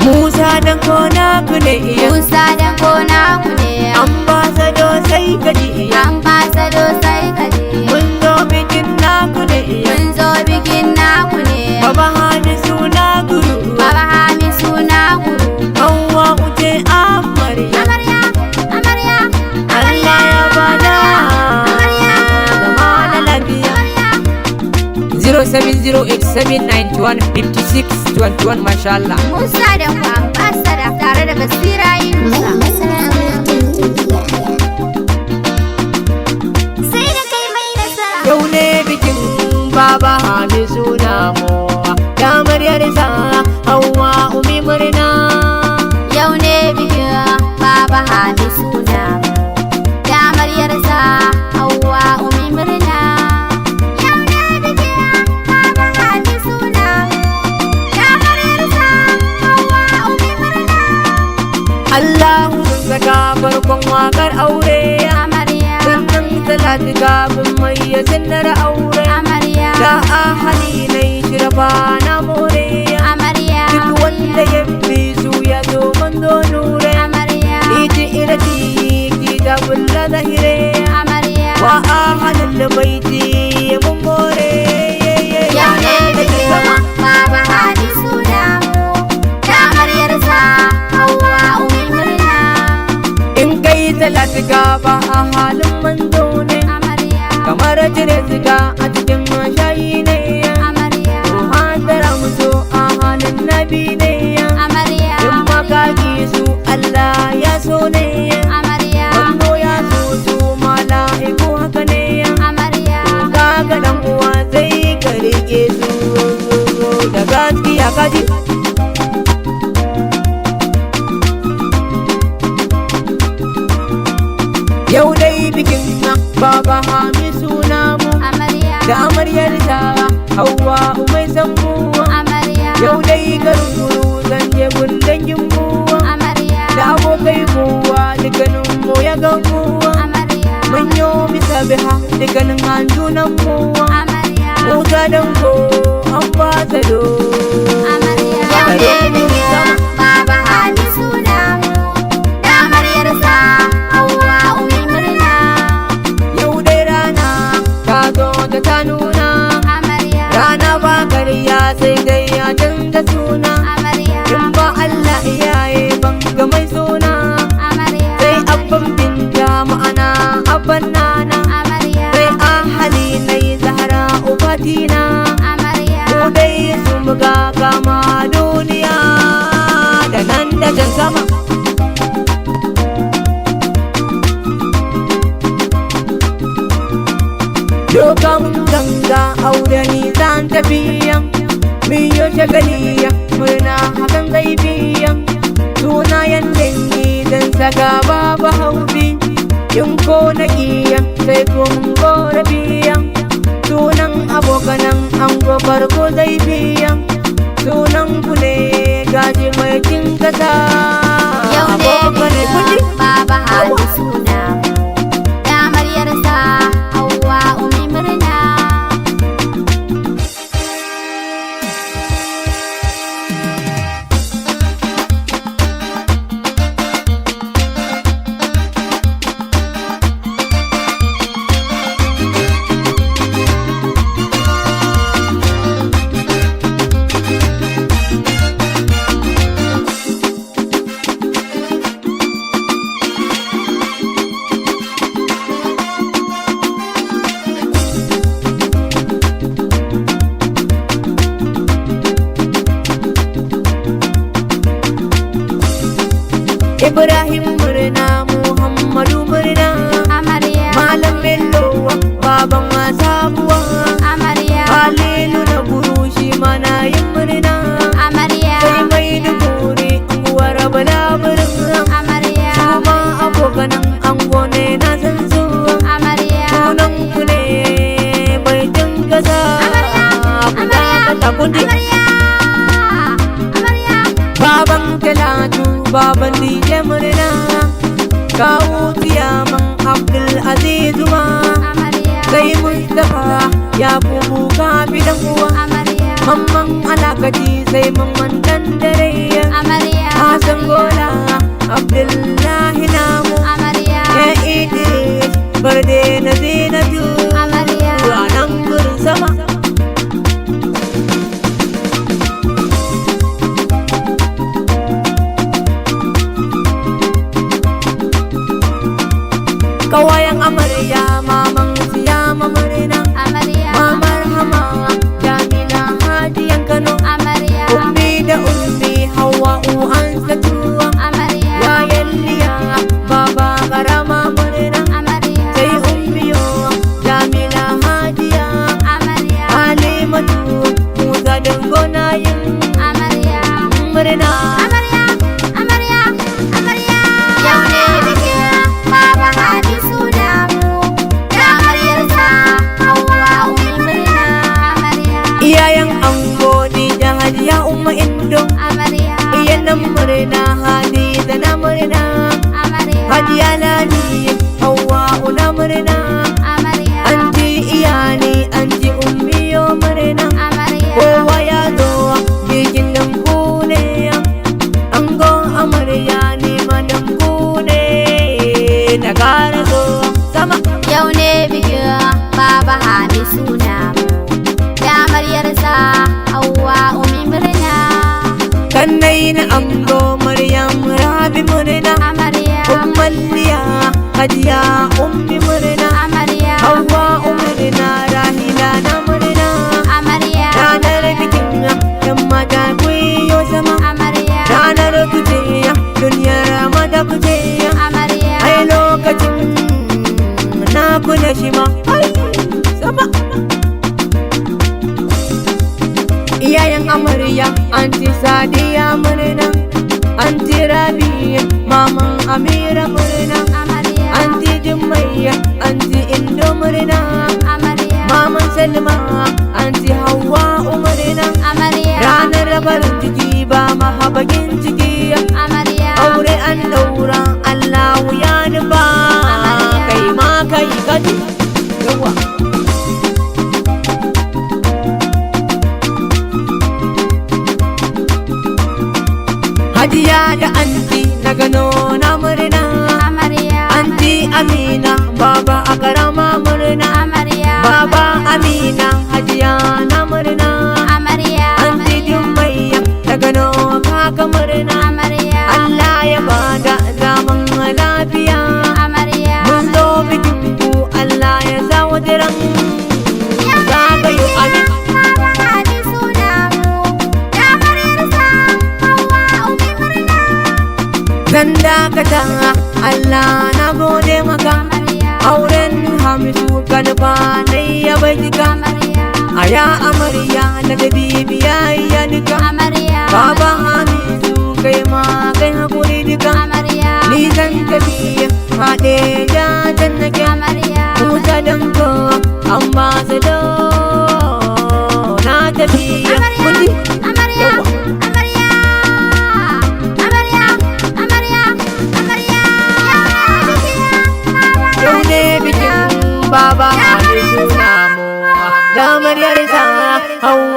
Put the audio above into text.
Musa dan kona ku ne iya, Musa dan kona ku ne ambassador sai kaji iya, ambassador sai kaji. mun zo bikin naku ne iya, Mun zo bikin naku ne Baba Hamisu na guru, Baba Hamisu na guru. Hauwa uce amarya, Amarya, amarya, Allah ya bada amarya, zama da lafiya. 0708791561 masha Allah. Musa da ku ambassador tare da Basira Yunusa. Sai da kai mai nasara. Yau ne bikin Baba Hamisu namu, da amaryarsa Hauwa umi murna. Yau ne bikin Baba Hamisu namu, da amaryarsa Hauwa umi murna. Yau ne bikin Baba Hamisu namu, da amaryarsa Hauwa umi murna. Allahu saka farkon wakar aure, Amarya, sannan talatu kafin mai ya sanar aure. amarya, Da ahali na yi shirfa na more, amarya, duk wanda ya fi su ya zo manzo nure. amarya, Iti irati ki da bulla zahire, amarya. wa ahalin da baiti mun more. Yau ne bikin Baba Hamisu namu, da amaryarsa Hauwa umi murna. In kai talatu ka ba a halin manzo ne, Amarya, kamar jire siga a cikin shayi ne. amarya, Muhadara muso a halin nabi ne, amarya, in makaki su Allah ya so ne, amarya, manzo ya so su mala'iku haka ne. amarya. Kaga dan uwa sai ka rike su da gaskiya kaji. Yau dai bikin Baba Hamisu namu, Amarya, da amaryarsa Hauwa mai sammu. amarya, Yau dai garin guru zan je gun dangin mu, amarya, da abokai kowa dukkanin mu ya gan mu. amarya, Mun yo bisa biha dukkanin hanjunan mu, amarya, Musa dan ko ambassador. amarya. Yau ne bikin Baba Hamisu namu, da amaryarsa Hauwa umi murna. Yau dai rana ta zo ta nuna, Amarya, rana ba karya sai dai ya canza suna. amarya, In ba Allah iyaye ban ga mai suna, amarya, sai abban binta ma'ana abban nana, amarya, sai ahali na yi zahara ubatina. amarya. Mu dai sun buga kama duniya da nan da can sama. Dokan ganga aure ni zan tafiya, miyo shagaliya murna hakan zai biya. Sunayen dangi dan saka babu haufi, in ko na iya sai kun gora biya. Sunan abokanan ango farko zai biya, sunan ku ne gaji mai cin kasa. Yau ne Abokanai kuɗi. bikin Baba Hamisu namu, da amaryarsa Hauwa umi murna. Ibrahim murna, Muhammadu murna, Amarya, Malam Bello baban sabuwa, amarya, Halilu na burushi mana yin murna. amarya, Sai mai dukuri unguwar balaburin, amarya, kuma abokanan ango ne na san su. amarya, Sunan ku ne mai jin kasa, ta kundi. amarya, Baban Talatu, baban Dije murna, kawo tiyaman Abdul Aziz ma. amarya, Sai Mustapha ya kubu kafi dan uwa, amarya, mamman alakaci sai mamman dan dare. amarya, kawayan amarya maman siyama murna amarya mamar hama Jamila hadiyan Kano amarya ummi da ummi Hawwa an satuwa amarya yayan liya baba karama murna amarya sai ummiyo Jamila hadiya amarya Halimatu Musa dangona yin amarya murna amarya amarya amarya yau ne bikin baba Hamisu namu da amaryarsa Hawwa murna amarya iyayen ango ni da hajiya umma indo amarya iyanan murna Hadiza na murna amarya hajiya lani Hawwa una murna amarya anti iyani anti ummiyo murna amarya kowa ya zo bikin nan ku ne ango amarya ne madan ku ne na kara zo sama yau ne bikin baba Hamisu namu da amaryarsa Hawwa murna kannai na ango Maryam Rabi murna amarya ummalliya hajiya ummi murna amarya Hawwa murna Rahila na murna amarya ranar bikin yan mata kuyo sama amarya ranar kujiya duniyar mata kujiya amarya ai lokacin na kula shi ma ai sama iyayen amarya anti Sadiya murna anti Rabi maman Amira murna amarya anti Jumayya anti Indo murna amarya maman Salma anti Hawwa murna amarya ranar rabarin ciki ba mahabagin ciki amarya aure an daura Allahu ya nufa kai ma kai kaji yawa Hajiya da anti na gano na murna amarya anti Amina baba a karama murna amarya baba Amina hajiya na murna amarya anti Jumayya da gano kaka murna amarya Allah ya bada zaman lafiya amarya mun zo bikin ku Allah ya sa wajiran zagayo amin baba Hamisu namu da amaryarsa Hawwa murna zan dakata Allah na gode maka amarya auren Hamisu kalfa dai ya bai jika amarya aya amarya da bibiya ya duka amarya baba Hamisu kai ma kai hakuri duka amarya ni zan tafi haɗe jajen nake amarya Musa danko amma sado na tafi kundi amarya amarya amarya amarya amarya yau ne bikin baba Hamisu namu da amaryarsa Hawwa